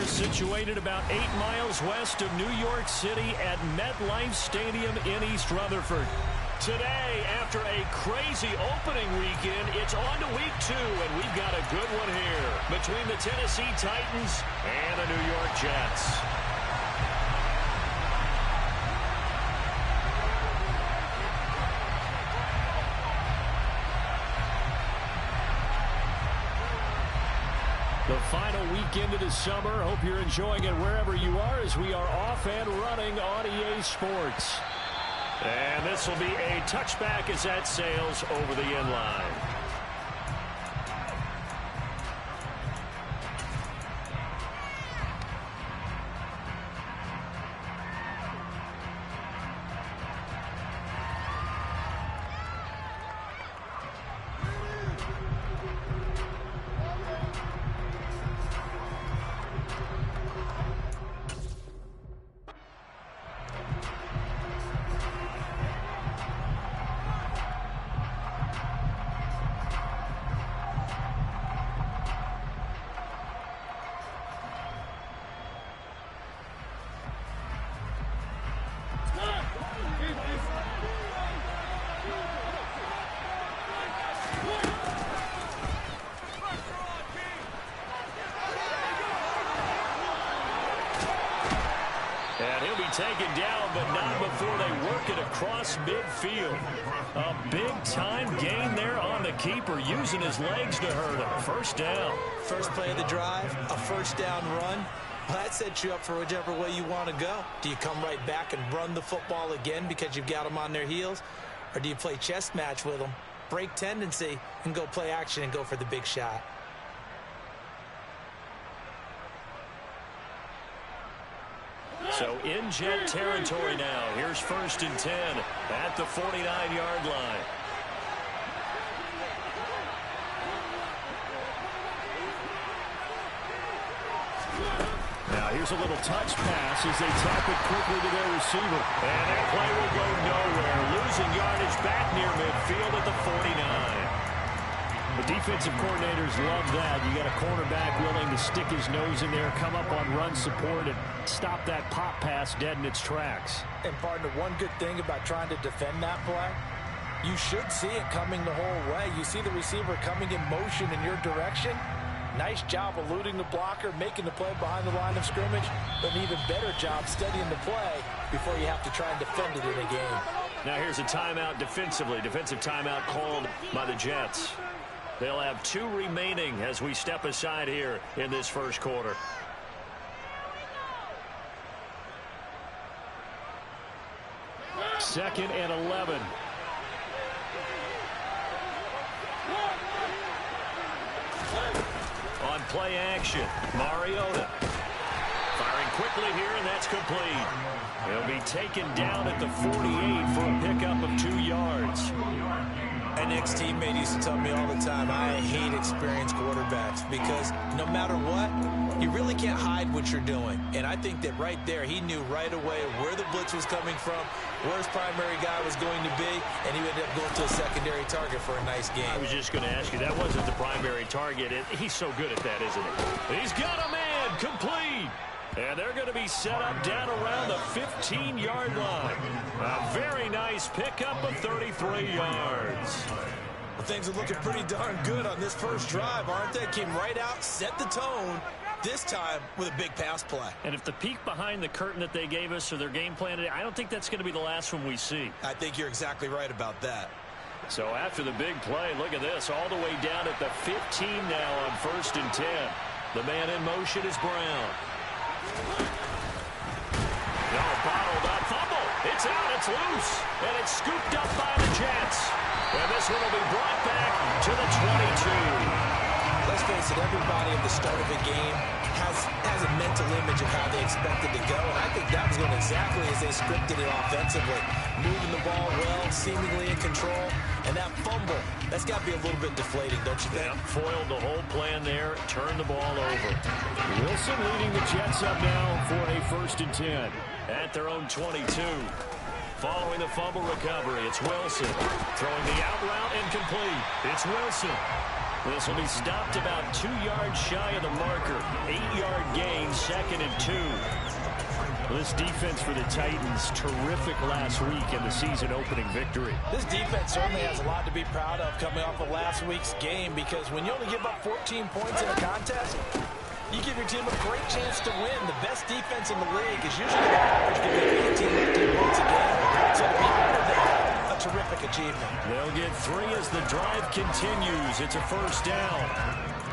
situated about 8 miles west of New York City at MetLife Stadium in East Rutherford. Today, after a crazy opening weekend, it's on to week 2, and we've got a good one here between the Tennessee Titans and the New York Jets. The final weekend of the summer. Hope you're enjoying it wherever you are as we are off and running on EA Sports. And this will be a touchback as that sails over the end line. And he'll be taken down, but not before they work it across midfield. A big-time gain there on the keeper, using his legs to hurt him. First down. First play of the drive, a first down run. Well, that sets you up for whichever way you want to go. Do you come right back and run the football again because you've got them on their heels? Or do you play chess match with them, break tendency, and go play action and go for the big shot? So in Jet territory now. Here's 1st and 10 at the 49-yard line. Now here's a little touch pass as they tap it quickly to their receiver. And that play will go nowhere. Losing yardage back near midfield at the 49. The defensive coordinators love that. You got a cornerback willing to stick his nose in there, come up on run support, and stop that pop pass dead in its tracks. And partner, one good thing about trying to defend that play, you should see it coming the whole way. You see the receiver coming in motion in your direction. Nice job eluding the blocker, making the play behind the line of scrimmage, but an even better job studying the play before you have to try and defend it in a game. Now here's a timeout defensively. Defensive timeout called by the Jets. They'll have 2 remaining as we step aside here in this first quarter. Second and 11. On play action, Mariota. Firing quickly here, and that's complete. He'll be taken down at the 48 for a pickup of 2 yards. An ex-teammate used to tell me all the time, I hate experienced quarterbacks because no matter what, you really can't hide what you're doing. And I think that right there, he knew right away where the blitz was coming from, where his primary guy was going to be, and he ended up going to a secondary target for a nice game. I was just going to ask you, that wasn't the primary target. He's so good at that, isn't he? He's got a man, complete. And they're going to be set up down around the 15-yard line. A very nice pickup of 33 yards. Well, things are looking pretty darn good on this first drive, aren't they? Came right out, set the tone, this time with a big pass play. And if the peek behind the curtain that they gave us or their game plan, I don't think that's going to be the last one we see. I think you're exactly right about that. So after the big play, look at this, all the way down at the 15 now on 1st and 10. The man in motion is Brown. No, bottled up, fumble. It's out, it's loose, and it's scooped up by the Jets. And this one will be brought back to the 22. Let's face it, everybody at the start of a game has a mental image of how they expect it to go, and I think that was going exactly as they scripted it offensively. Moving the ball well, seemingly in control, and that fumble, that's got to be a little bit deflating, don't you think? Yeah, foiled the whole plan there, turned the ball over. Wilson leading the Jets up now for a 1st and 10 at their own 22. Following the fumble recovery, it's Wilson. Throwing the out route incomplete. It's Wilson. This will be stopped about 2 yards shy of the marker. 8-yard gain, 2nd and 2. This defense for the Titans, terrific last week in the season-opening victory. This defense certainly has a lot to be proud of coming off of last week's game, because when you only give up 14 points in a contest, you give your team a great chance to win. The best defense in the league is usually the average to get 18 points a game. So to be under that, a terrific achievement. They'll get 3 as the drive continues. It's a first down.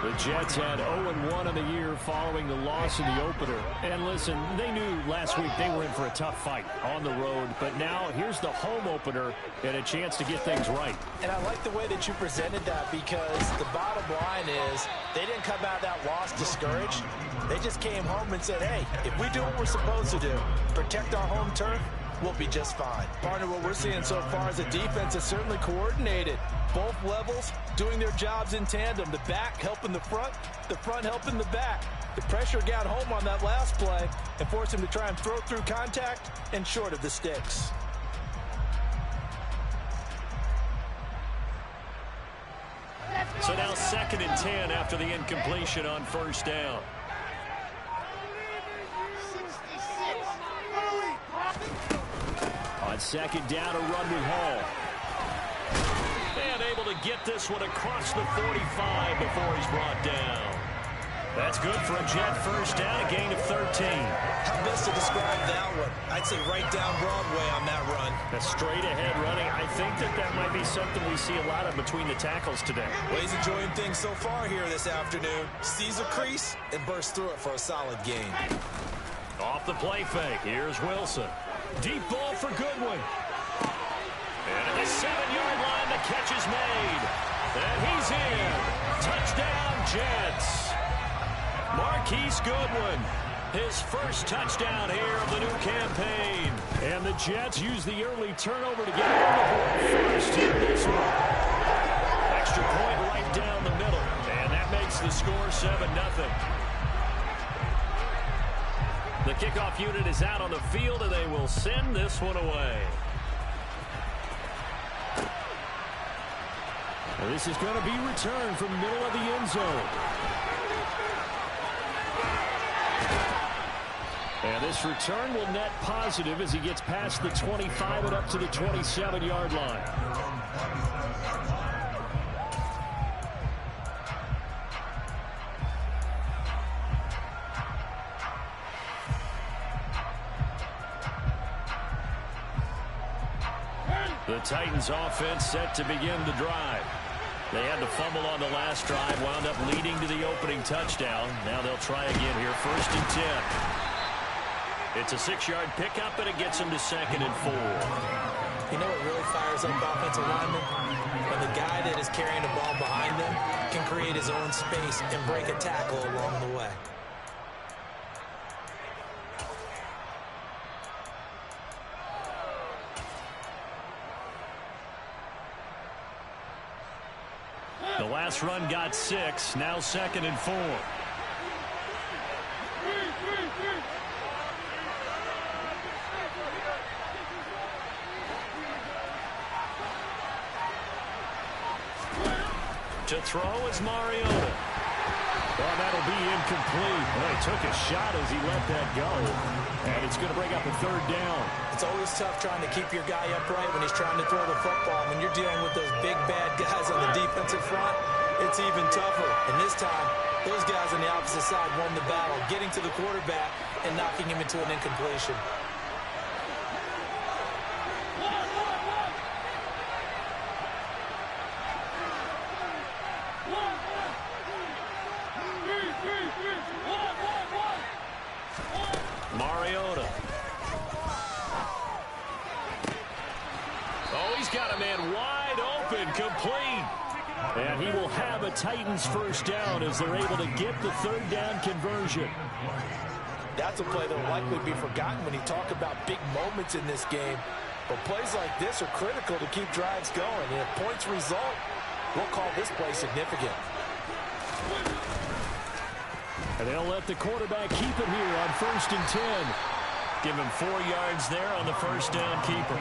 The Jets had 0-1 on the year following the loss in the opener. And listen, they knew last week they were in for a tough fight on the road. But now here's the home opener and a chance to get things right. And I like the way that you presented that, because the bottom line is they didn't come out of that loss discouraged. They just came home and said, hey, if we do what we're supposed to do, protect our home turf, we'll be just fine. Partner, what we're seeing so far is a defense is certainly coordinated. Both levels doing their jobs in tandem. The back helping the front helping the back. The pressure got home on that last play and forced him to try and throw through contact and short of the sticks. So now 2nd and 10 after the incompletion on first down. On 2nd down, a run with Hall. And able to get this one across the 45 before he's brought down. That's good for a Jet first down, a gain of 13. How best to describe that one? I'd say right down Broadway on that run. A straight-ahead running. I think that might be something we see a lot of between the tackles today. Well, he's enjoying things so far here this afternoon. Sees a crease and bursts through it for a solid gain. Off the play fake, here's Wilson. Deep ball for Goodwin. And at the 7-yard line, the catch is made. And he's in. Touchdown, Jets. Marquise Goodwin, his first touchdown here of the new campaign. And the Jets use the early turnover to get on the board first in this one. Extra point right down the middle. And that makes the score 7-0. The kickoff unit is out on the field, and they will send this one away. And this is going to be returned from middle of the end zone. And this return will net positive as he gets past the 25 and up to the 27-yard line. The Titans offense set to begin the drive. They had to fumble on the last drive, wound up leading to the opening touchdown. Now they'll try again here, 1st and 10. It's a 6-yard pickup, and it gets them to 2nd and 4. You know what really fires up offensive linemen? When the guy that is carrying the ball behind them can create his own space and break a tackle along the way. The last run got 6, now 2nd and 4. To throw is Mariota. Well, that'll be incomplete. Well, he took a shot as he let that go. And it's going to bring up a 3rd down. It's always tough trying to keep your guy upright when he's trying to throw the football. When you're dealing with those big, bad guys on the defensive front, it's even tougher. And this time, those guys on the opposite side won the battle, getting to the quarterback and knocking him into an incompletion. Mariota. Oh, he's got a man wide open, complete. And he will have a Titans first down as they're able to get the 3rd down conversion. That's a play that will likely be forgotten when you talk about big moments in this game. But plays like this are critical to keep drives going. And if points result, we'll call this play significant. And they'll let the quarterback keep it here on 1st and 10. Give him 4 yards there on the first down keeper.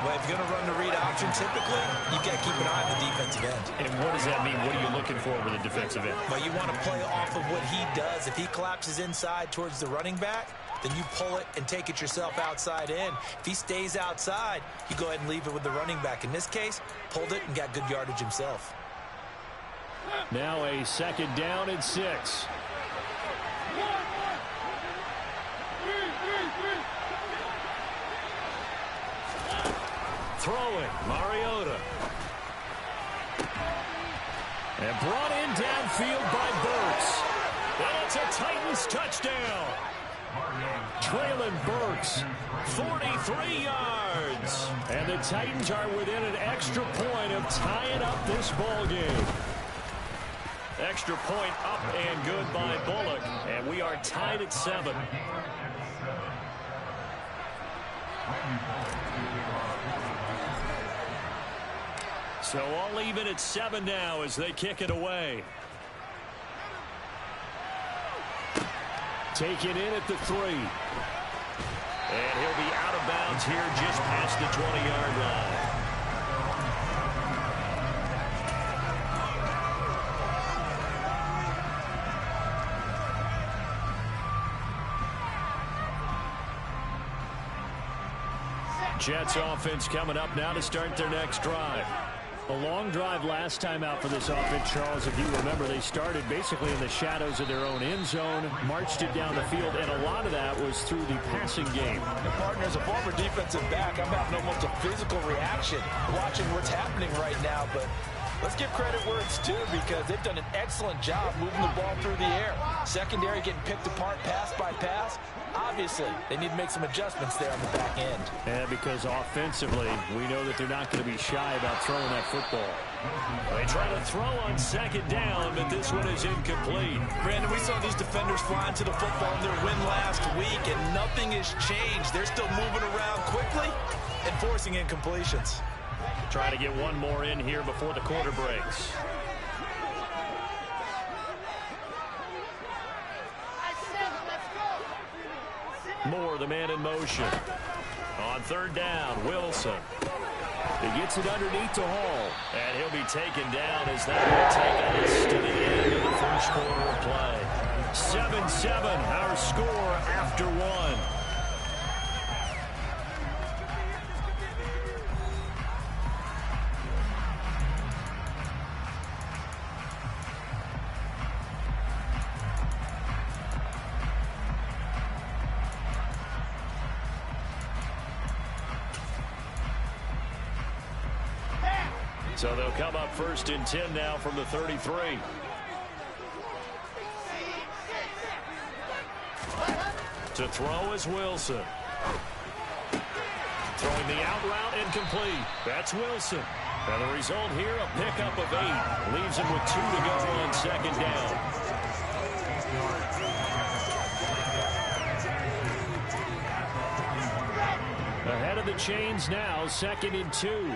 Well, if you're going to run the read option, typically, you've got to keep an eye on the defensive end. And what does that mean? What are you looking for with a defensive end? Well, you want to play off of what he does. If he collapses inside towards the running back, then you pull it and take it yourself outside in. If he stays outside, you go ahead and leave it with the running back. In this case, pulled it and got good yardage himself. Now a second down and 6. Throwing, Mariota. And brought in downfield by Burks. And it's a Titans touchdown. Traylon Burks, 43 yards. And the Titans are within an extra point of tying up this ball game. Extra point up and good by Bullock. And we are tied at 7. So all even at 7 now as they kick it away. Take it in at the 3. And he'll be out of bounds here just past the 20-yard line. Jets offense coming up now to start their next drive. A long drive last time out for this offense, Charles. If you remember, they started basically in the shadows of their own end zone, marched it down the field, and a lot of that was through the passing game. And partner, as a former defensive back, I'm having almost a physical reaction watching what's happening right now, but let's give credit where it's due because they've done an excellent job moving the ball through the air. Secondary getting picked apart pass by pass. Obviously, they need to make some adjustments there on the back end. And because offensively, we know that they're not going to be shy about throwing that football. They try to throw on second down, but this one is incomplete. Brandon, we saw these defenders flying to the football in their win last week, and nothing has changed. They're still moving around quickly and forcing incompletions. Trying to get one more in here before the quarter breaks. Moore, the man in motion. On third down, Wilson. He gets it underneath to Hall. And he'll be taken down as that will take us to the end of the first quarter of play. 7-7, our score after 1. So they'll come up first and 10 now from the 33. To throw is Wilson. Throwing the out route incomplete. That's Wilson. And the result here, a pickup of 8. Leaves him with 2 to go on second down. Ahead of the chains now, 2nd and 2.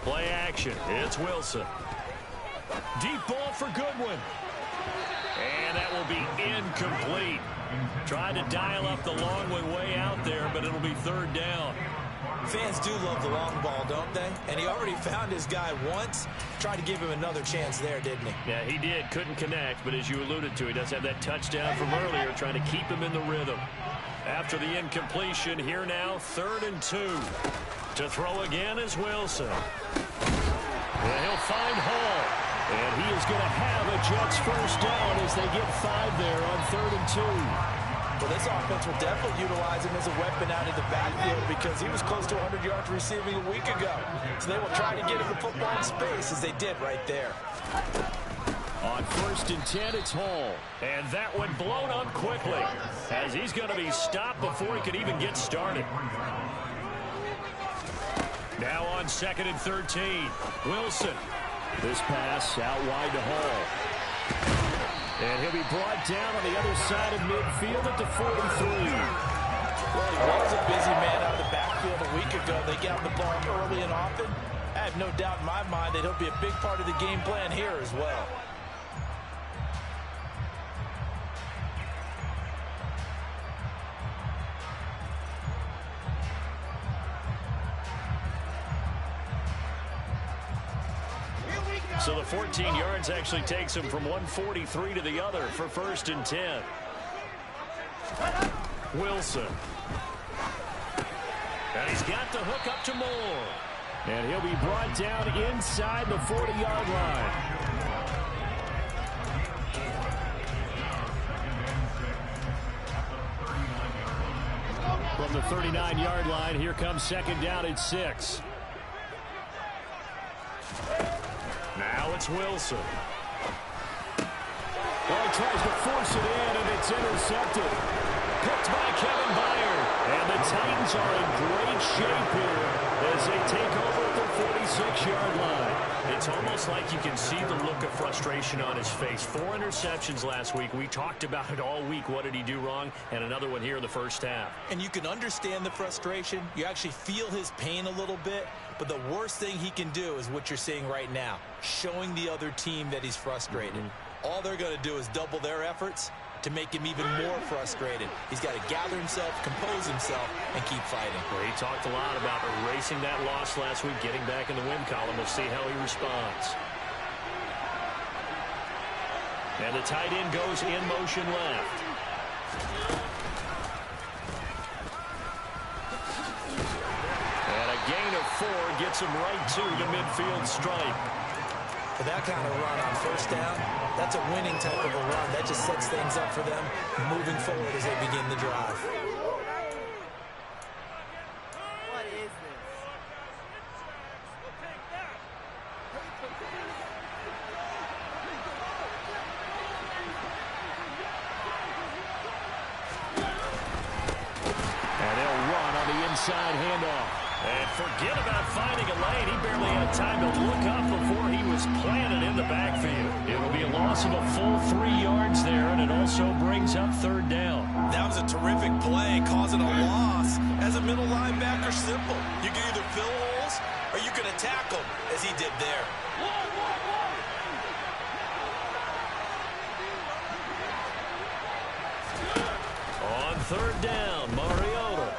Play action. It's Wilson. Deep ball for Goodwin. And that will be incomplete. Tried to dial up the long way out there, but it'll be third down. Fans do love the long ball, don't they? And he already found his guy once. Tried to give him another chance there, didn't he? Yeah, he did. Couldn't connect, but as you alluded to, he does have that touchdown from earlier, trying to keep him in the rhythm. After the incompletion, here now, 3rd and 2. To throw again is Wilson. And he'll find Hall. And he is going to have a Jets first down as they get 5 there on 3rd and 2. Well, this offense will definitely utilize him as a weapon out in the backfield because he was close to 100 yards receiving a week ago. So they will try to get him the football in space as they did right there. On 1st and 10, it's Hall. And that one blown up quickly as he's going to be stopped before he could even get started. Now on 2nd and 13, Wilson. This pass out wide to Hall. And he'll be brought down on the other side of midfield at the 43. Well, he was a busy man out of the backfield a week ago. They got the ball early and often. I have no doubt in my mind that he'll be a big part of the game plan here as well. So the 14 yards actually takes him from 143 to the other for 1st and 10. Wilson. And he's got the hook up to Moore. And he'll be brought down inside the 40-yard line. From the 39-yard line, here comes 2nd down at 6. Now it's Wilson. Well, he tries to force it in, and it's intercepted. Picked by Kevin Byard. And the Titans are in great shape here as they take over at the 46-yard line. It's almost like you can see the look of frustration on his face. 4 interceptions last week. We talked about it all week. What did he do wrong? And another one here in the first half. And you can understand the frustration. You actually feel his pain a little bit. But the worst thing he can do is what you're seeing right now, showing the other team that he's frustrated. All they're going to do is double their efforts to make him even more frustrated. He's got to gather himself, compose himself, and keep fighting. Well, he talked a lot about erasing that loss last week, getting back in the win column. We'll see how he responds. And the tight end goes in motion left. And a gain of 4 gets him right to the midfield stripe. For that kind of run on 1st down, that's a winning type of a run. That just sets things up for them moving forward as they begin the drive. What is this? And they'll run on the inside handoff. And forget about finding a lane. He barely had time to look up before he was planted in the backfield. It'll be a loss of a full 3 yards there, and it also brings up 3rd down. That was a terrific play, causing a loss. As a middle linebacker, simple. You can either fill holes or you can attack them, as he did there. On 3rd down, Mariota.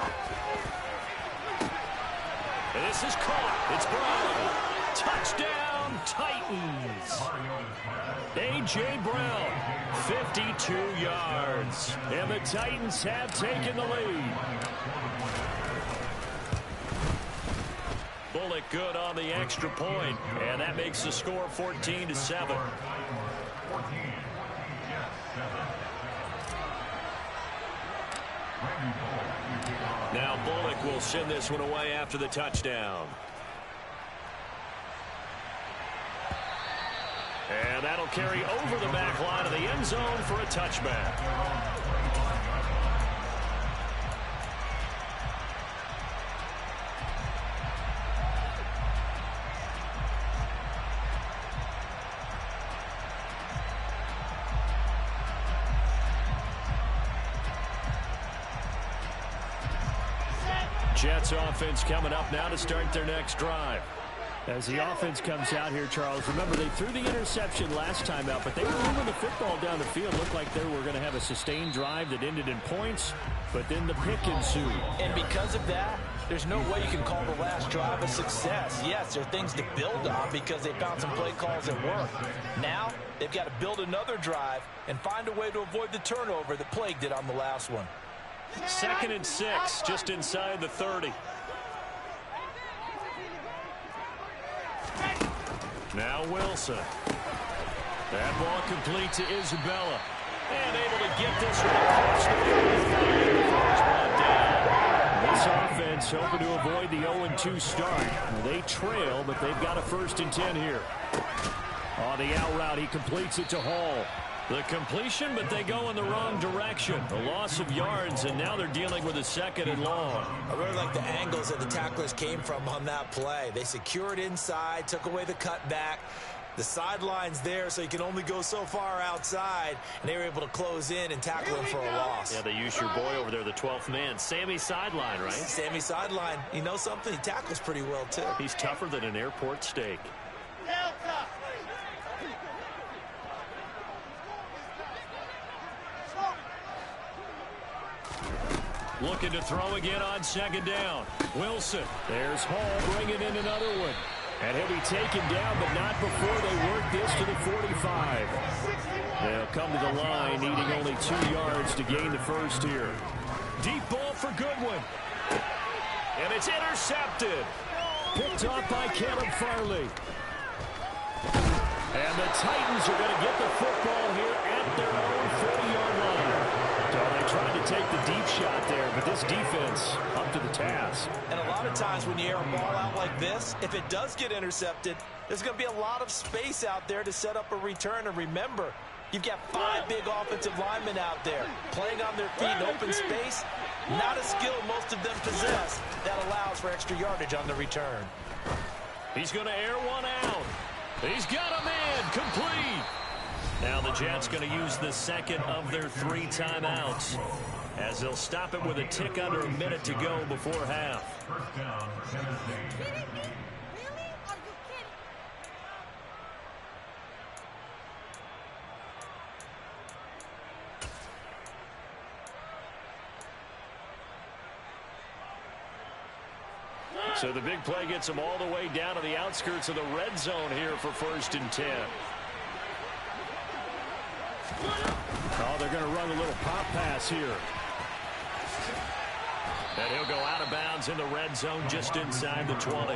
And this is caught. It's Brown. Touchdown, Titans. A.J. Brown, 52 yards. And the Titans have taken the lead. Bullock good on the extra point, and that makes the score 14-7. Now Bullock will send this one away after the touchdown. And that'll carry over the back line of the end zone for a touchback. Jets offense coming up now to start their next drive. As the offense comes out here, Charles, remember they threw the interception last time out, but they were moving the football down the field. Looked like they were going to have a sustained drive that ended in points, but then the pick ensued. And because of that, there's no way you can call the last drive a success. Yes, there are things to build on because they found some play calls that work. Now, they've got to build another drive and find a way to avoid the turnover that plagued it on the last one. 2nd and 6, just inside the 30. Now Wilson. That ball complete to Isabella. And able to get this one across the field. This offense hoping to avoid the 0-2 start. They trail, but they've got a 1st and 10 here. On the out route, he completes it to Hall. The completion, but they go in the wrong direction. A loss of yards, and now they're dealing with a 2nd and long. I really like the angles that the tacklers came from on that play. They secured inside, took away the cutback. The sideline's there, so you can only go so far outside, and they were able to close in and tackle him for a loss. Yeah, they use your boy over there, the 12th man. Sammy Sideline, right? Sammy Sideline. You know something? He tackles pretty well, too. He's tougher than an airport steak. Looking to throw again on second down. Wilson. There's Hall bringing in another one. And he'll be taken down, but not before they work this to the 45. They'll come to the line, needing only 2 yards to gain the first here. Deep ball for Goodwin. And it's intercepted. Picked off by Caleb Farley. And the Titans are going to get the football here at their own 40-yard line. So they tried to take the deep shot there, but this defense up to the task. And a lot of times when you air a ball out like this, if it does get intercepted, there's going to be a lot of space out there to set up a return. And remember, you've got 5 big offensive linemen out there playing on their feet in open space. Not a skill most of them possess that allows for extra yardage on the return. He's going to air one out. He's got a man complete. Now the Jets going to use the second of their 3 timeouts as they'll stop it with a tick under a minute to go before half. First down, Tennessee. So the big play gets them all the way down to the outskirts of the red zone here for 1st and 10. Oh, they're going to run a little pop pass here. And he'll go out of bounds in the red zone just inside the 20.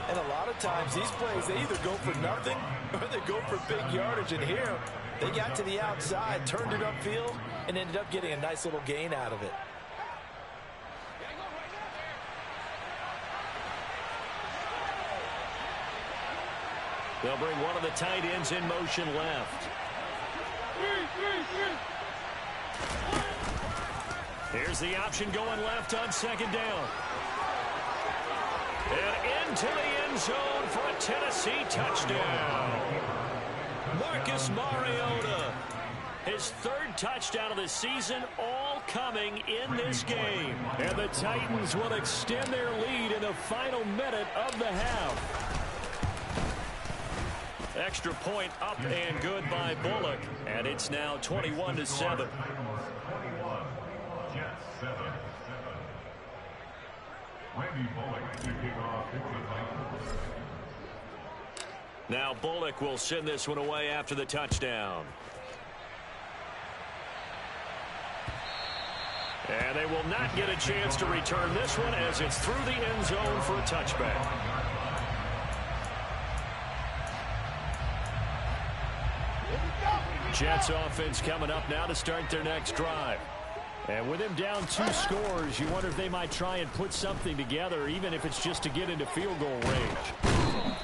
And a lot of times these plays, they either go for nothing or they go for big yardage. And here, they got to the outside, turned it upfield, and ended up getting a nice little gain out of it. They'll bring one of the tight ends in motion left. Here's the option going left on second down. And into the end zone for a Tennessee touchdown. Marcus Mariota. His 3rd touchdown of the season, all coming in this game. And the Titans will extend their lead in the final minute of the half. Extra point up and good by Bullock. And it's now 21-7. 21, Jets 7. Randy Bullock to kick off for the Titans. Now Bullock will send this one away after the touchdown. And they will not get a chance to return this one as it's through the end zone for a touchback. Jets offense coming up now to start their next drive. And with him down 2 scores, you wonder if they might try and put something together, even if it's just to get into field goal range.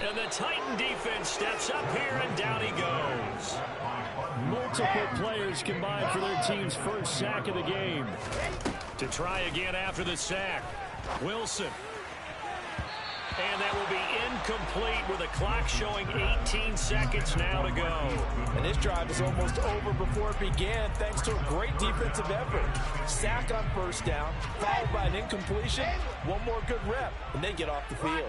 And the Titan defense steps up here, and down he goes. Multiple players combined for their team's 1st sack of the game. To try again after the sack, Wilson. And that will be incomplete with a clock showing 18 seconds now to go. And this drive is almost over before it began thanks to a great defensive effort. Sack on 1st down, followed by an incompletion. One more good rep, and they get off the field.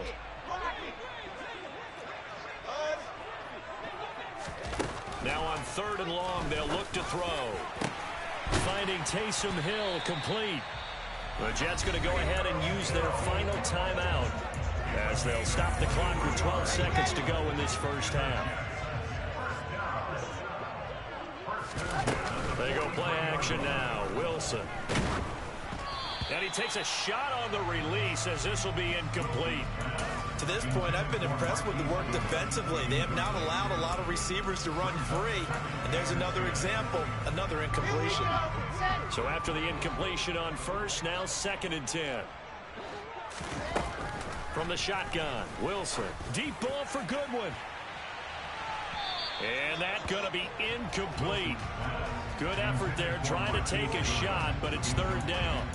Now on 3rd and long, they'll look to throw. Finding Taysom Hill complete. The Jets going to go ahead and use their final timeout as they'll stop the clock with 12 seconds to go in this 1st half. They go play action now. Wilson. And he takes a shot on the release as this will be incomplete. To this point, I've been impressed with the work defensively. They have not allowed a lot of receivers to run free. And there's another example, another incompletion. So after the incompletion on 1st, now 2nd and 10. From the shotgun, Wilson. Deep ball for Goodwin. And that's going to be incomplete. Good effort there trying to take a shot, but it's 3rd down.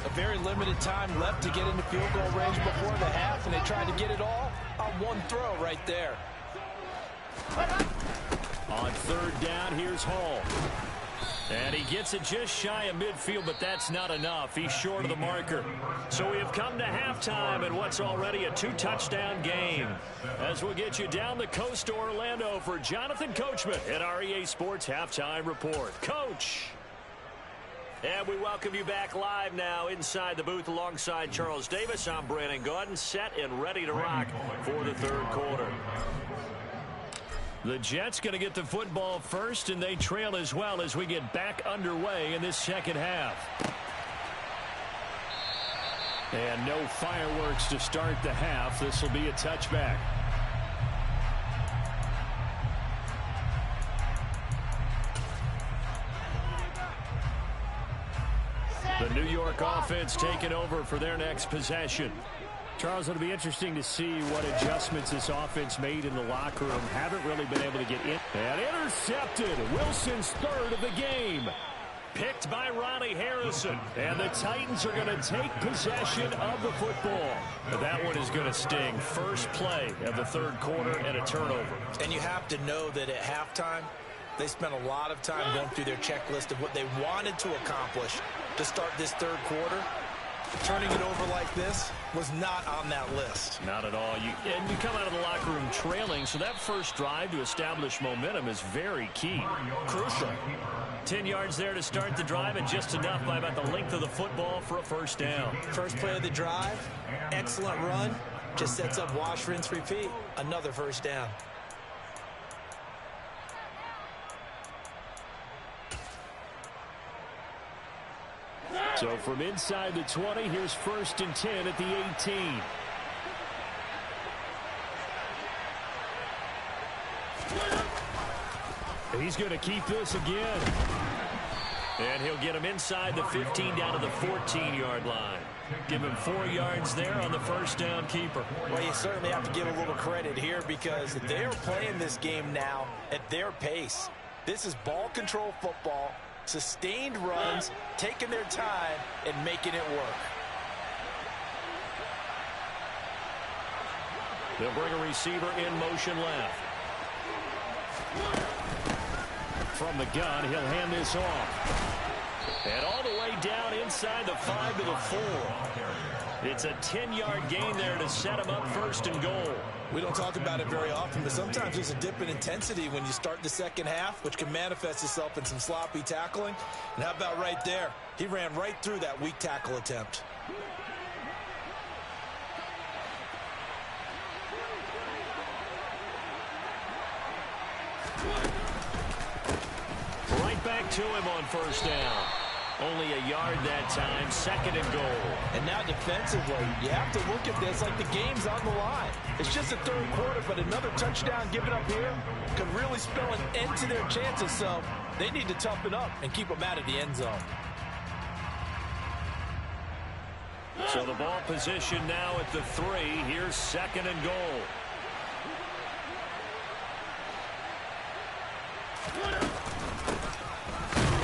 A very limited time left to get into field goal range before the half, and they tried to get it all on one throw right there. third down. Here's Hall. And he gets it just shy of midfield, but that's not enough. He's short of the marker. So we have come to halftime in what's already a 2-touchdown game. As we'll get you down the coast to Orlando for Jonathan Coachman at our EA Sports Halftime Report. Coach! And we welcome you back live now inside the booth alongside Charles Davis. I'm Brandon Gaudin, set and ready to rock for the third quarter. The Jets going to get the football first, and they trail as well as we get back underway in this second half. And no fireworks to start the half. This will be a touchback. The New York offense taking over for their next possession. Charles, it'll be interesting to see what adjustments this offense made in the locker room. Haven't really been able to get in. And intercepted. Wilson's third of the game. Picked by Ronnie Harrison. And the Titans are going to take possession of the football. That one is going to sting. First play of the third quarter and a turnover. And you have to know that at halftime, they spent a lot of time going through their checklist of what they wanted to accomplish to start this third quarter. Turning it over like this was not on that list. Not at all. And you come out of the locker room trailing, so that first drive to establish momentum is very key. Crucial. 10 yards there to start the drive, and just enough by about the length of the football for a first down. First play of the drive, excellent run, just sets up wash, rinse, repeat. Another first down. So from inside the 20, here's 1st and 10 at the 18. He's going to keep this again. And he'll get him inside the 15 down to the 14-yard line. Give him 4 yards there on the first down keeper. Well, you certainly have to give a little credit here because they are playing this game now at their pace. This is ball control football. Sustained runs, taking their time, and making it work. They'll bring a receiver in motion left. From the gun, he'll hand this off. And all the way down inside the 5 to the 4. It's a 10-yard gain there to set him up 1st and goal. We don't talk about it very often, but sometimes there's a dip in intensity when you start the second half, which can manifest itself in some sloppy tackling. And how about right there? He ran right through that weak tackle attempt. Right back to him on first down. Only a yard that time, 2nd and goal. And now defensively, you have to look at this like the game's on the line. It's just the third quarter, but another touchdown given up here could really spell an end to their chances. So they need to toughen up and keep them out of the end zone. So the ball position now at the 3. Here's 2nd and goal.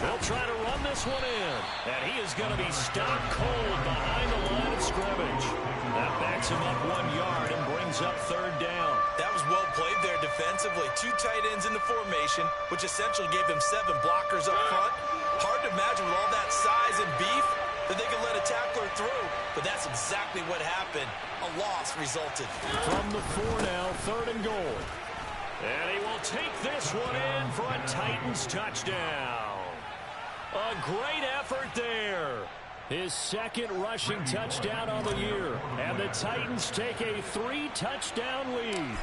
They'll try to run this one in. And he is going to be stopped cold behind the line of scrimmage. That backs him up 1 yard and brings up 3rd down. That was well played there defensively. 2 tight ends in the formation, which essentially gave them 7 blockers up front. Hard to imagine with all that size and beef that they could let a tackler through. But that's exactly what happened. A loss resulted. From the 4 now, 3rd and goal. And he will take this one in for a Titans touchdown. A great effort there. His 2nd rushing touchdown on the year. And the Titans take a 3-touchdown lead.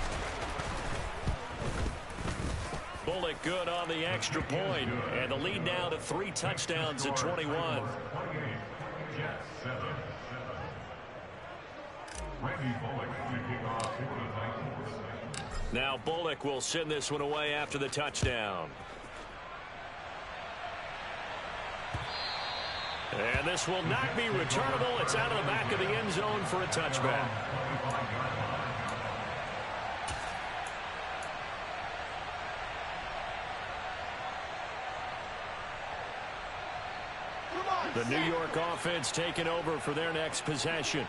Bullock good on the extra point. And the lead now to 3 touchdowns at 21. Now Bullock will send this one away after the touchdown. And this will not be returnable. It's out of the back of the end zone for a touchback. The New York offense taking over for their next possession.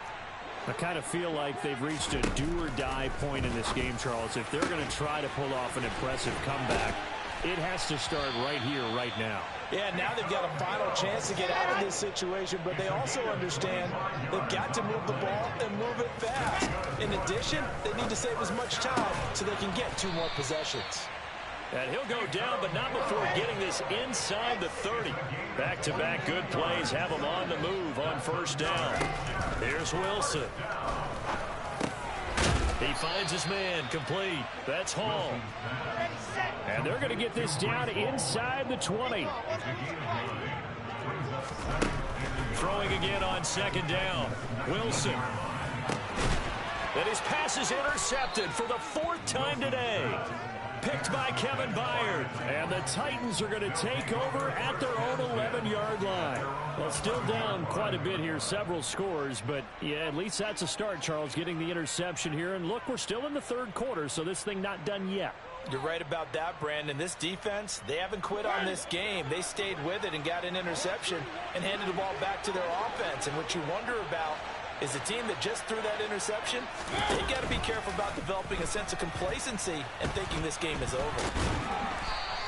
I kind of feel like they've reached a do-or-die point in this game, Charles. If they're going to try to pull off an impressive comeback, it has to start right here, right now. Yeah, now they've got a final chance to get out of this situation, but they also understand they've got to move the ball and move it fast. In addition, they need to save as much time so they can get 2 more possessions. And he'll go down, but not before getting this inside the 30. Back-to-back good plays have him on the move on first down. Here's Wilson. He finds his man, complete. That's Hall. And they're going to get this down inside the 20. Throwing again on second down. Wilson. And his pass is intercepted for the 4th time today. Picked by Kevin Byard. And the Titans are going to take over at their own 11-yard line. Well, still down quite a bit here, several scores. But, yeah, at least that's a start, Charles, getting the interception here. And, look, we're still in the 3rd quarter, so this thing not done yet. You're right about that, Brandon. This defense, they haven't quit on this game. They stayed with it and got an interception and handed the ball back to their offense. And what you wonder about is a team that just threw that interception, they've got to be careful about developing a sense of complacency and thinking this game is over.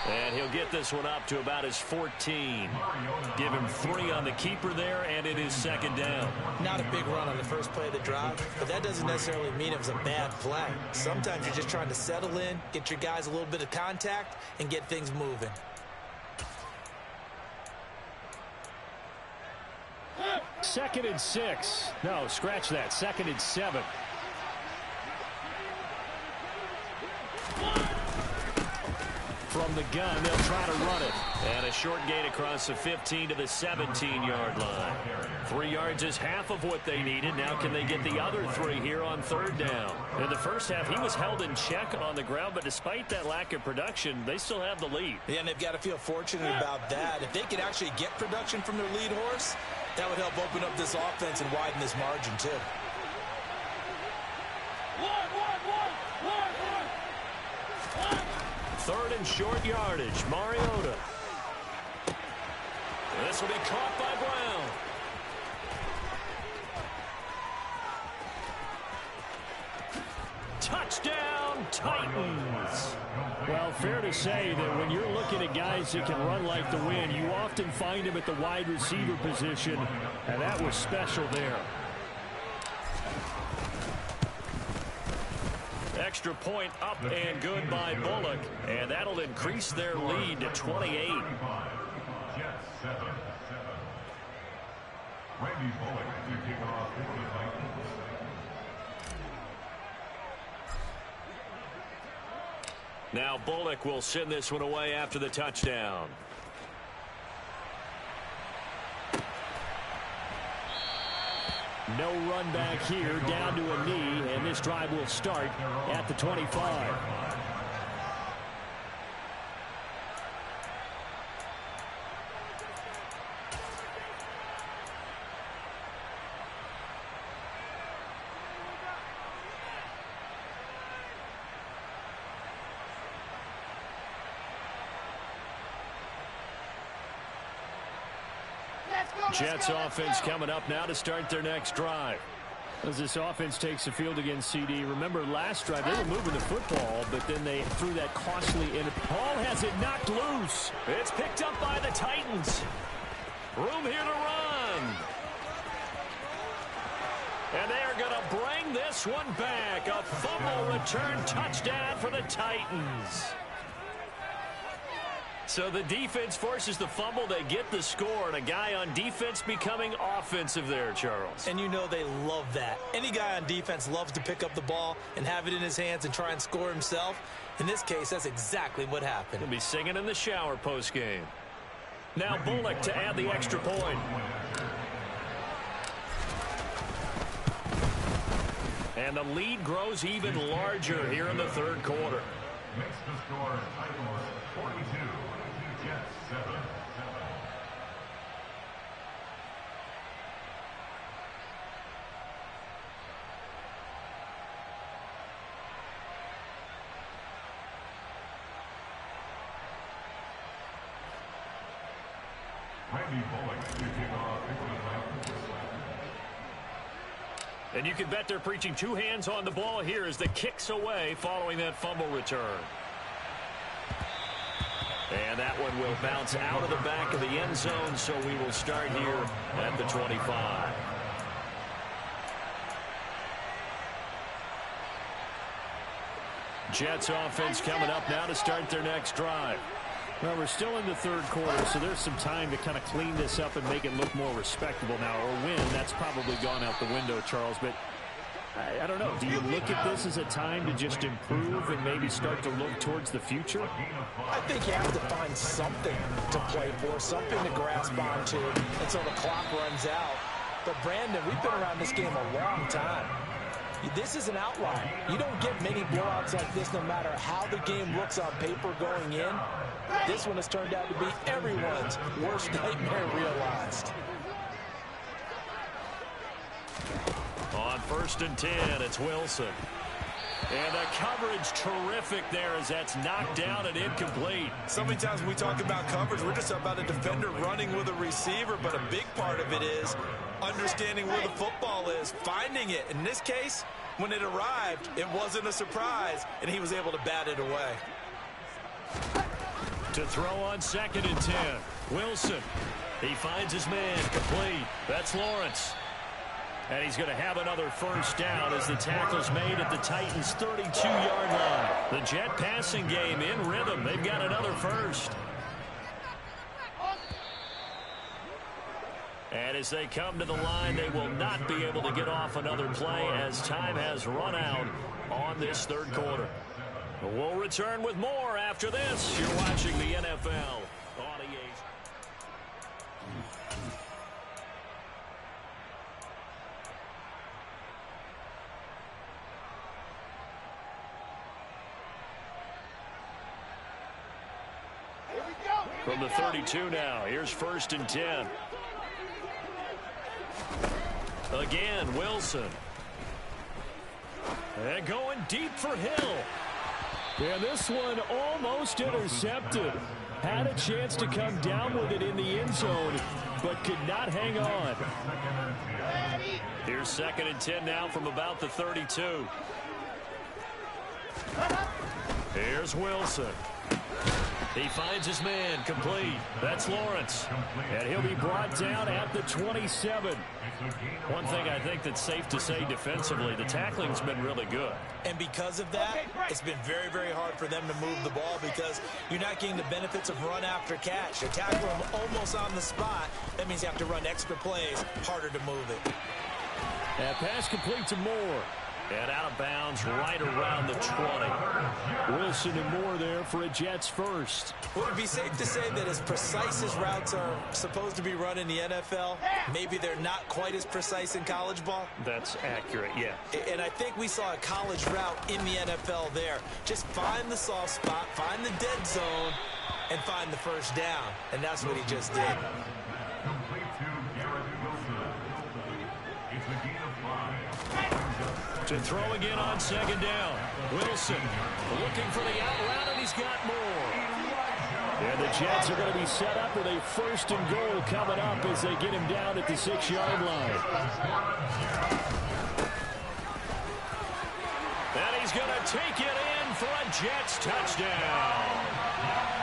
And he'll get this one up to about his 14. Give him 3 on the keeper there, and it is second down. Not a big run on the first play of the drive, but that doesn't necessarily mean it was a bad play. Sometimes you're just trying to settle in, get your guys a little bit of contact, and get things moving. Second and 6. No, scratch that. Second and 7. From the gun, they'll try to run it. And a short gain across the 15 to the 17-yard line. 3 yards is half of what they needed. Now can they get the other 3 here on third down? In the first half, he was held in check on the ground, but despite that lack of production, they still have the lead. Yeah, and they've got to feel fortunate about that. If they could actually get production from their lead horse, that would help open up this offense and widen this margin, too. Third and short yardage. Mariota. This will be caught by Brown. Touchdown, Titans. Well, fair to say that when you're looking at guys that can run like the wind, you often find them at the wide receiver position, and that was special there. Extra point up and good by Bullock, and that'll increase their lead to 28. Jets 7-7. Randy Bullock to kick off for the Titans. Now Bullock will send this one away after the touchdown. No run back here, down to a knee, and this drive will start at the 25. Jets offense coming up now to start their next drive. As this offense takes the field against CD, remember last drive they were moving the football, but then they threw that costly in. Hall has it knocked loose. It's picked up by the Titans. Room here to run. And they are going to bring this one back. A fumble return touchdown for the Titans. So the defense forces the fumble. They get the score, and a guy on defense becoming offensive there, Charles. And you know they love that. Any guy on defense loves to pick up the ball and have it in his hands and try and score himself. In this case, that's exactly what happened. He'll be singing in the shower post-game. Now Bullock to add the extra point. And the lead grows even larger here in the third quarter. Makes the score Titans 42, Jets 7-7. Randy Bullock to kick off for the Titans. And you can bet they're preaching 2 hands on the ball here as the kicks away following that fumble return. And that one will bounce out of the back of the end zone, so we will start here at the 25. Jets offense coming up now to start their next drive. Well, we're still in the third quarter, so there's some time to kind of clean this up and make it look more respectable now. Or win, that's probably gone out the window, Charles. But I don't know. Do you look at this as a time to just improve and maybe start to look towards the future? I think you have to find something to play for, something to grasp onto until the clock runs out. But, Brandon, we've been around this game a long time. This is an outlier. You don't get many blowouts like this no matter how the game looks on paper going in. This one has turned out to be everyone's worst nightmare realized. On 1st and 10, it's Wilson. And the coverage terrific there as that's knocked down and incomplete. So many times when we talk about coverage, we're just about a defender running with a receiver, but a big part of it is understanding where the football is, finding it. In this case, when it arrived, it wasn't a surprise, and he was able to bat it away. To throw on 2nd and 10, Wilson. He finds his man complete. That's Lawrence. And he's going to have another first down as the tackle's made at the Titans' 32-yard line. The Jet passing game in rhythm. They've got another first. And as they come to the line, they will not be able to get off another play as time has run out on this third quarter. We'll return with more after this. You're watching the NFL on EA. From the 32 now, here's 1st and 10. Again, Wilson. And going deep for Hill. And this one almost intercepted. Had a chance to come down with it in the end zone, but could not hang on. Here's 2nd and 10 now from about the 32. Here's Wilson. He finds his man complete. That's Lawrence. And he'll be brought down at the 27. One thing I think that's safe to say defensively, the tackling's been really good. And because of that, it's been very, very hard for them to move the ball because you're not getting the benefits of run after catch. You tackle them almost on the spot. That means you have to run extra plays, harder to move it. And pass complete to Moore. And out of bounds right around the 20. Wilson and Moore there for a Jets first. Would it be safe to say that as precise as routes are supposed to be run in the NFL, maybe they're not quite as precise in college ball? That's accurate, yeah. And I think we saw a college route in the NFL there. Just find the soft spot, find the dead zone, and find the first down. And that's what he just did. Complete to Garrett Wilson. It's a gain of 5. To throw again on 2nd down. Wilson looking for the out route, and he's got more. And the Jets are going to be set up with a 1st and goal coming up as they get him down at the 6-yard line. And he's going to take it in for a Jets touchdown.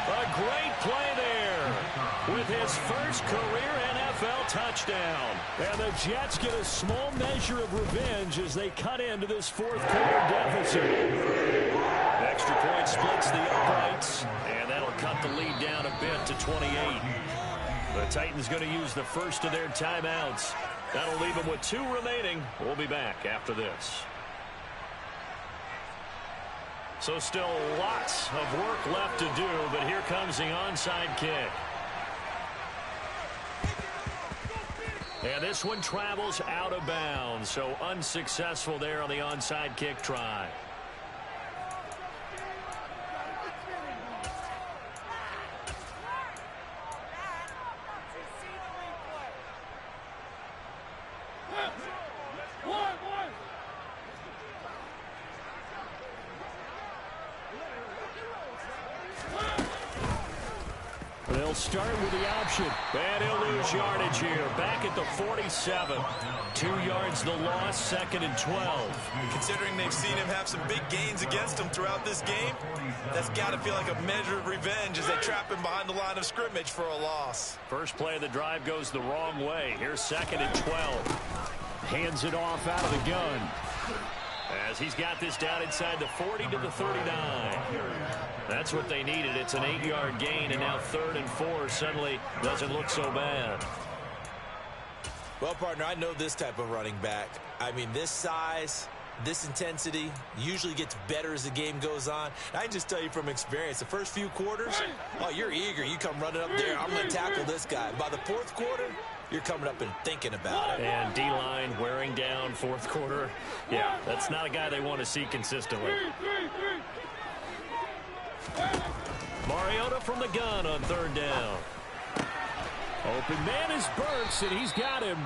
A great play there with his first career NFL touchdown. And the Jets get a small measure of revenge as they cut into this 4th quarter deficit. Extra point splits the uprights, and that'll cut the lead down a bit to 28. The Titans going to use the first of their timeouts. That'll leave them with 2 remaining. We'll be back after this. So still lots of work left to do, but here comes the onside kick. And this one travels out of bounds, so unsuccessful there on the onside kick try. They'll start with the option. And he'll lose yardage here. Back at the 47. 2 yards the loss, 2nd and 12. Considering they've seen him have some big gains against him throughout this game, that's got to feel like a measure of revenge as they trap him behind the line of scrimmage for a loss. First play of the drive goes the wrong way. Here's 2nd and 12. Hands it off out of the gun. As he's got this down inside the 40 to the 39. That's what they needed. It's an 8-yard gain, and now 3rd and 4 suddenly doesn't look so bad. Well, partner, I know this type of running back. I mean, this size, this intensity usually gets better as the game goes on. I can just tell you from experience, the first few quarters, oh, you're eager. You come running up there, I'm going to tackle this guy. By the 4th quarter, you're coming up and thinking about it. And D-line wearing down 4th quarter. Yeah, that's not a guy they want to see consistently. Mariota from the gun on 3rd down. Open man is Burks, and he's got him.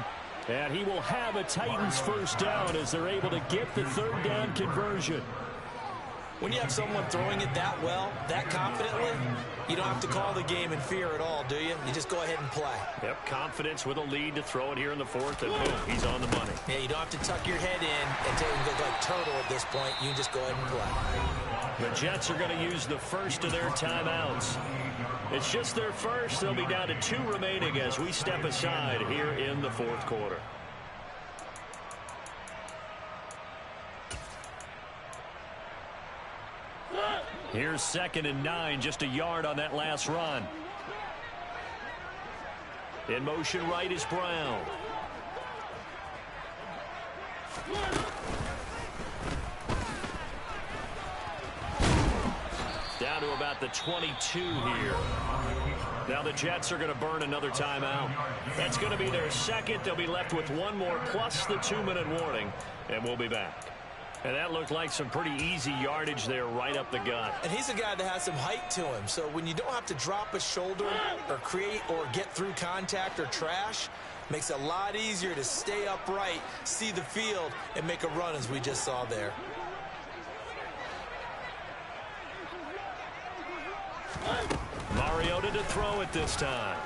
And he will have a Titans first down as they're able to get the 3rd down conversion. When you have someone throwing it that well, that confidently, you don't have to call the game in fear at all, do you? You just go ahead and play. Yep, confidence with a lead to throw it here in the 4th, and boom, he's on the money. Yeah, you don't have to tuck your head in and take look like turtle at this point. You just go ahead and play. The Jets are going to use the first of their timeouts. It's just their first. They'll be down to 2 remaining as we step aside here in the 4th quarter. Here's 2nd and 9, just a yard on that last run. In motion right is Brown. Down to about the 22 here. Now the Jets are going to burn another timeout. That's going to be their 2nd. They'll be left with 1 more plus the 2-minute warning, and we'll be back. And that looked like some pretty easy yardage there right up the gut. And he's a guy that has some height to him. So when you don't have to drop a shoulder or create or get through contact or trash, makes it a lot easier to stay upright, see the field, and make a run as we just saw there. Mariota to throw it this time.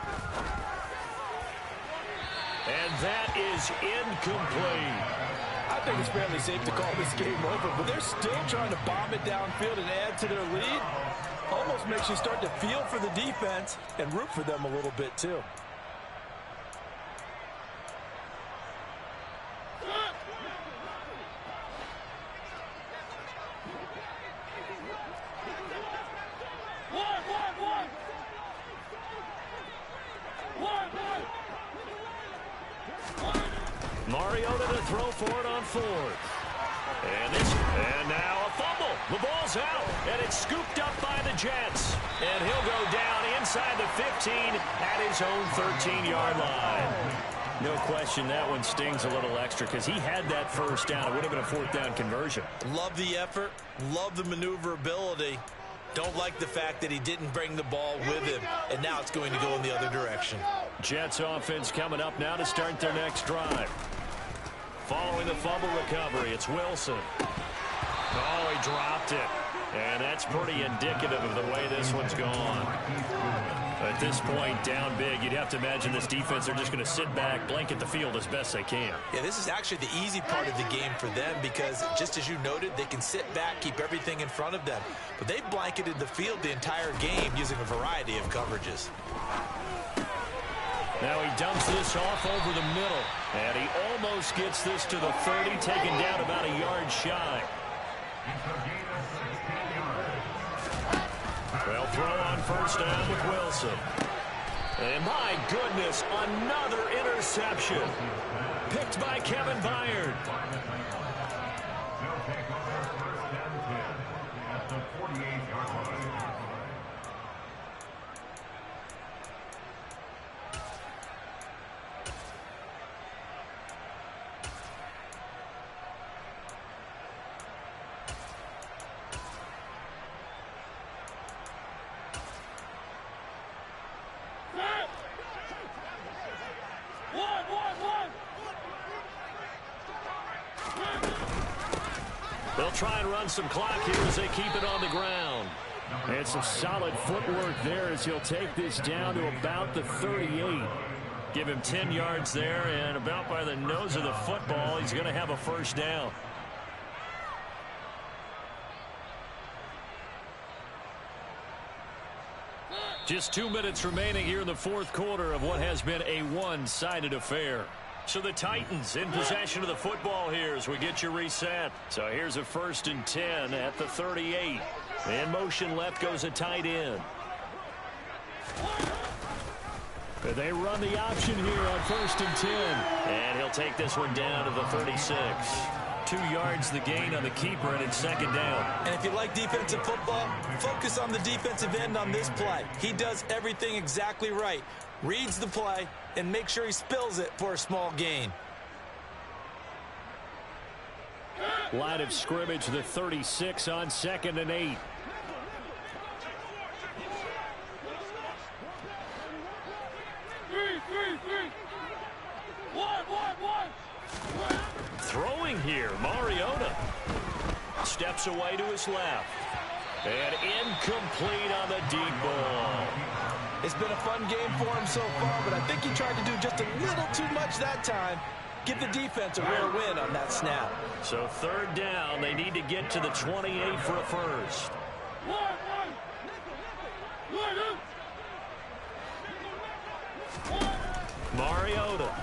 And that is incomplete. I think it's fairly safe to call this game over, but they're still trying to bomb it downfield and add to their lead. Almost makes you start to feel for the defense and root for them a little bit, too. Mariota to throw for it on 4th. And now a fumble. The ball's out, and it's scooped up by the Jets. And he'll go down inside the 15 at his own 13-yard line. No question that one stings a little extra because he had that first down. It would have been a 4th down conversion. Love the effort. Love the maneuverability. Don't like the fact that he didn't bring the ball with him, and now it's going to go in the other direction. Jets offense coming up now to start their next drive. Following the fumble recovery, it's Wilson. Oh, he dropped it. And that's pretty indicative of the way this one's gone. At this point, down big, you'd have to imagine this defense, they're just going to sit back, blanket the field as best they can. Yeah, this is actually the easy part of the game for them because, just as you noted, they can sit back, keep everything in front of them. But they've blanketed the field the entire game using a variety of coverages. Now he dumps this off over the middle, and he almost gets this to the 30, taken down about a yard shy. Well, throw on first down with Wilson. And my goodness, another interception. Picked by Kevin Byard. They'll take over first and 10 at the 48-yard line. They'll try and run some clock here as they keep it on the ground. And some solid footwork there as he'll take this down to about the 38. Give him 10 yards there, and about by the nose of the football, he's going to have a first down. Just 2 minutes remaining here in the fourth quarter of what has been a one-sided affair. So the Titans in possession of the football here as we get you reset. So here's a 1st and 10 at the 38. In motion left goes a tight end. They run the option here on 1st and 10. And he'll take this one down to the 36. 2 yards the gain on the keeper, and it's 2nd down. And if you like defensive football, focus on the defensive end on this play. He does everything exactly right. Reads the play and make sure he spills it for a small gain. Line of scrimmage, the 36 on 2nd and 8. Throwing here, Mariota. Steps away to his left. And incomplete on the deep ball. It's been a fun game for him so far, but I think he tried to do just a little too much that time. Give the defense a rare win on that snap. So 3rd down, they need to get to the 28 for a first. Mariota.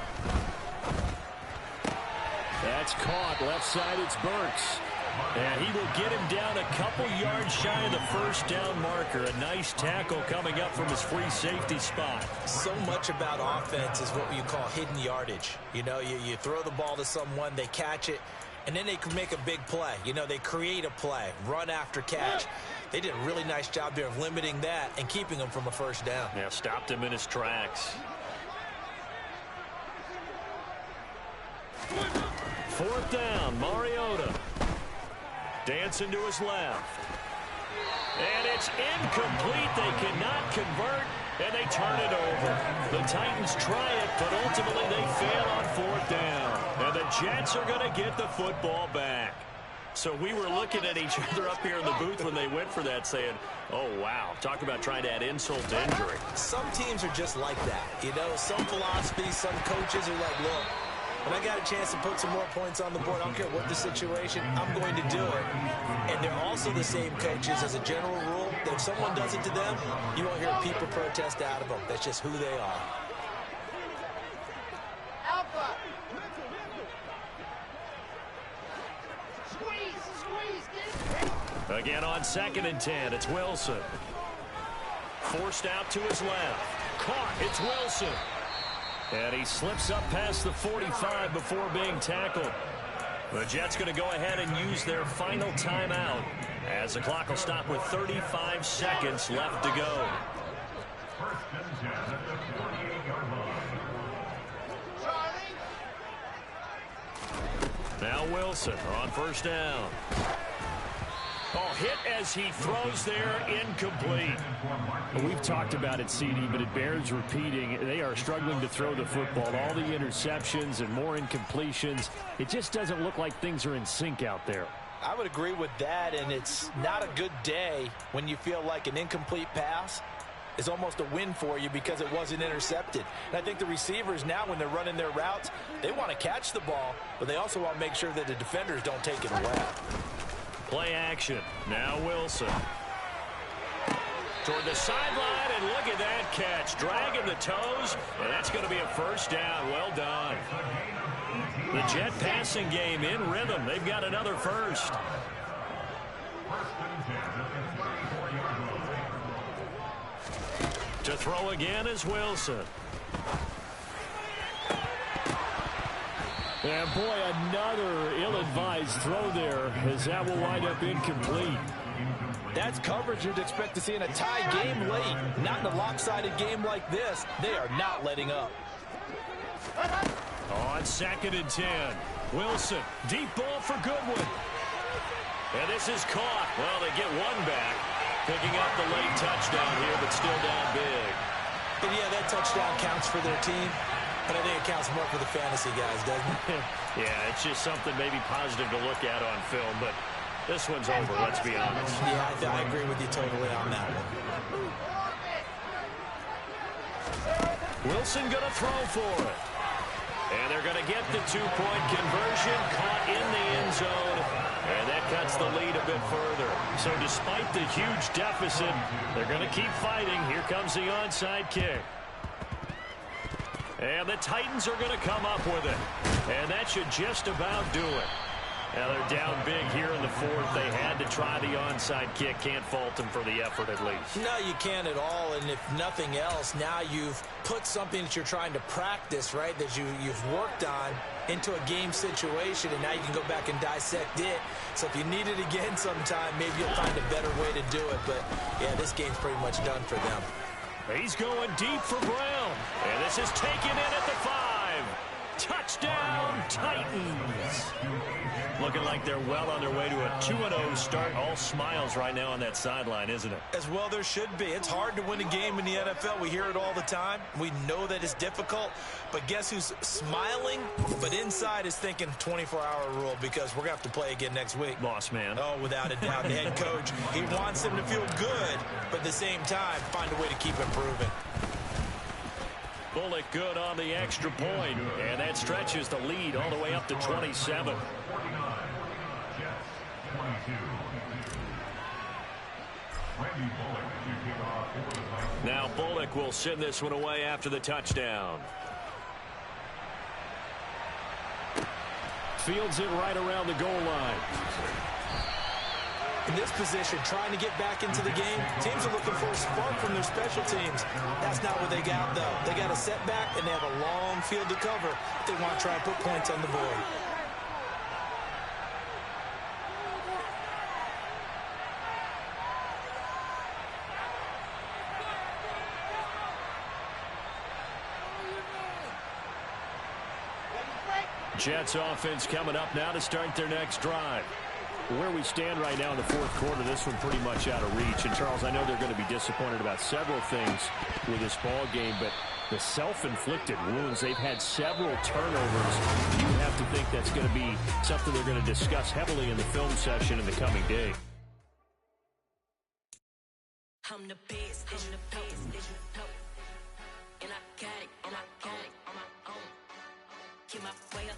That's caught. Left side, it's Burks. And he will get him down a couple yards shy of the first down marker. A nice tackle coming up from his free safety spot. So much about offense is what you call hidden yardage. You know, you throw the ball to someone, they catch it, and then they can make a big play. You know, they create a play, run after catch. They did a really nice job there of limiting that and keeping him from a first down. Yeah, stopped him in his tracks. 4th down, Mariota. Dancing to his left. And it's incomplete. They cannot convert, and they turn it over. The Titans try it, but ultimately they fail on 4th down. And the Jets are going to get the football back. So we were looking at each other up here in the booth when they went for that, saying, oh, wow, talk about trying to add insult to injury. Some teams are just like that. You know, some philosophies, some coaches are like, look, when I got a chance to put some more points on the board, I don't care what the situation, I'm going to do it. And they're also the same coaches as a general rule that if someone does it to them, you won't hear people protest out of them. That's just who they are. Alpha. Again on 2nd and 10, it's Wilson. Forced out to his left. Caught, it's Wilson. And he slips up past the 45 before being tackled. The Jets going to go ahead and use their final timeout as the clock will stop with 35 seconds left to go. 1st and 10 at the 48-yard line. Now Wilson on 1st down. Oh, hit as he throws there, incomplete. We've talked about it, CD, but it bears repeating. They are struggling to throw the football. All the interceptions and more incompletions. It just doesn't look like things are in sync out there. I would agree with that, and it's not a good day when you feel like an incomplete pass is almost a win for you because it wasn't intercepted. And I think the receivers now, when they're running their routes, they want to catch the ball, but they also want to make sure that the defenders don't take it away. Play action. Now Wilson. Toward the sideline, and look at that catch. Dragging the toes, and that's going to be a first down. Well done. The Jet passing game in rhythm. They've got another first. 1st and 10 at the 34-yard line. To throw again is Wilson. And boy, another ill-advised throw there as that will wind up incomplete. That's coverage you'd expect to see in a tie game late. Not in a lopsided game like this. They are not letting up. On 2nd and 10. Wilson, deep ball for Goodwin. And this is caught. Well, they get one back. Picking up the late touchdown here, but still down big. And yeah, that touchdown counts for their team, but I think it counts more for the fantasy guys, doesn't it? Yeah, it's just something maybe positive to look at on film, but This one's over, let's be honest. Yeah, I agree with you totally on that one. Wilson going to throw for it. And they're going to get the two-point conversion, caught in the end zone, and that cuts the lead a bit further. So despite the huge deficit, they're going to keep fighting. Here comes the onside kick. And the Titans are going to come up with it. And that should just about do it. Now they're down big here in the fourth. They had to try the onside kick. Can't fault them for the effort at least. No, you can't at all. And if nothing else, now you've put something that you're trying to practice, right, that you've worked on into a game situation, and now you can go back and dissect it. So if you need it again sometime, maybe you'll find a better way to do it. But, yeah, this game's pretty much done for them. He's going deep for Brown. And this is taken in at the 5. Touchdown, Titans. Looking like they're well on their way to a 2-0 start. All smiles right now on that sideline, isn't it? As well there should be. It's hard to win a game in the NFL. We hear it all the time. We know that it's difficult. But guess who's smiling? But inside is thinking 24-hour rule, because we're going to have to play again next week. Boss man. Oh, without a doubt. The head coach, he wants them to feel good, but at the same time, find a way to keep improving. Bullock good on the extra point, and that stretches the lead all the way up to 27. 49, Jets, 22. Randy Bullock to kick off for the Titans. Now Bullock will send this one away after the touchdown. Fields it right around the goal line. In this position, trying to get back into the game, teams are looking for a spark from their special teams. That's not what they got, though. They got a setback, and they have a long field to cover if they want to try and put points on the board. Jets offense coming up now to start their next drive. Where we stand right now in the fourth quarter, this one pretty much out of reach. And, Charles, I know they're going to be disappointed about several things with this ball game, but the self-inflicted wounds, they've had several turnovers. You have to think that's going to be something they're going to discuss heavily in the film session in the coming day. I'm the best, and I got it on my own. Get my way up,